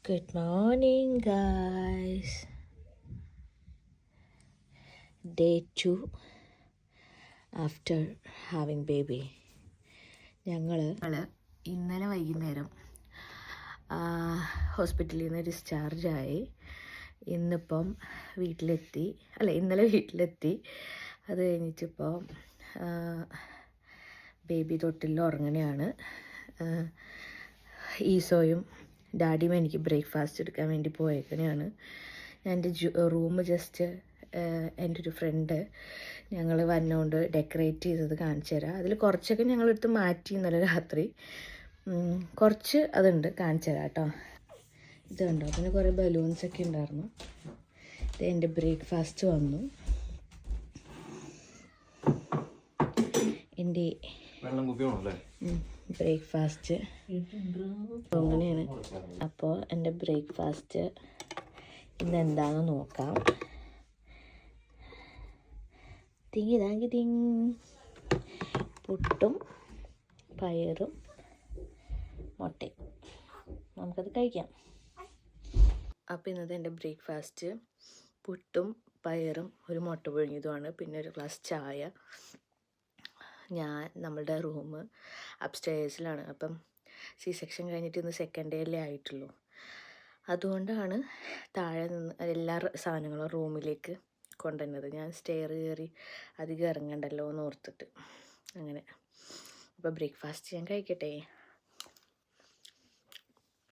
Good morning, guys. Day 2 after having baby. ഞങ്ങൾ ഇന്നലെ വൈകുന്നേരം ഹോസ്പിറ്റലിൽ നിന്ന് ഡിസ്ചാർജായി. ഇന്നിപ്പം ഇന്നലെ വീട്ടിലെത്തി. അത് കഴിഞ്ഞിട്ടിപ്പോൾ ബേബി തൊട്ടിൽ ഉറങ്ങുകയാണ്. ഈസോയും ഡാഡിയും എനിക്ക് ബ്രേക്ക്ഫാസ്റ്റ് എടുക്കാൻ വേണ്ടി പോയേക്കണെയാണ്. ഞാൻ എൻ്റെ റൂം ജസ്റ്റ് എൻ്റെ ഒരു ഫ്രണ്ട് ഞങ്ങൾ വന്നുകൊണ്ട് ഡെക്കറേറ്റ് ചെയ്തത് കാണിച്ചു തരാം. അതിൽ കുറച്ചൊക്കെ ഞങ്ങളെടുത്ത് മാറ്റി ഇന്നലെ രാത്രി. കുറച്ച് അതുണ്ട്, കാണിച്ചു തരാം കേട്ടോ. ഇത് കണ്ടോ, പിന്നെ കുറേ ബലൂൺസൊക്കെ ഉണ്ടായിരുന്നു. ഇത് എൻ്റെ ബ്രേക്ക്ഫാസ്റ്റ് വന്നു. എൻ്റെ ബ്രേക്ക്ഫാസ്റ്റ് അങ്ങനെയാണ്. അപ്പോൾ എൻ്റെ ബ്രേക്ക്ഫാസ്റ്റ് ഇന്ന് എന്താണെന്ന് നോക്കാം. പുട്ടും പയറും മുട്ടയും, നമുക്കത് കഴിക്കാം. അപ്പോൾ ഇന്നത്തെ എൻ്റെ ബ്രേക്ക്ഫാസ്റ്റ് പുട്ടും പയറും ഒരു മുട്ട പുഴുങ്ങിയതുമാണ്. പിന്നെ ഒരു ഗ്ലാസ് ചായ. നമ്മളുടെ റൂം അപ്സ്റ്റേഴ്സിലാണ്. അപ്പം സെക്ഷൻ കഴിഞ്ഞിട്ട് ഇന്ന് സെക്കൻഡ് ഡേയിലേ ആയിട്ടുള്ളൂ. അതുകൊണ്ടാണ് താഴെ നിന്ന് എല്ലാ സാധനങ്ങളും റൂമിലേക്ക് കൊണ്ടുവന്നത്. ഞാൻ സ്റ്റെയർ കയറി അധികം ഇറങ്ങണ്ടല്ലോ എന്ന് ഓർത്തിട്ട് അങ്ങനെ. അപ്പോൾ ബ്രേക്ക്ഫാസ്റ്റ് ഞാൻ കഴിക്കട്ടെ.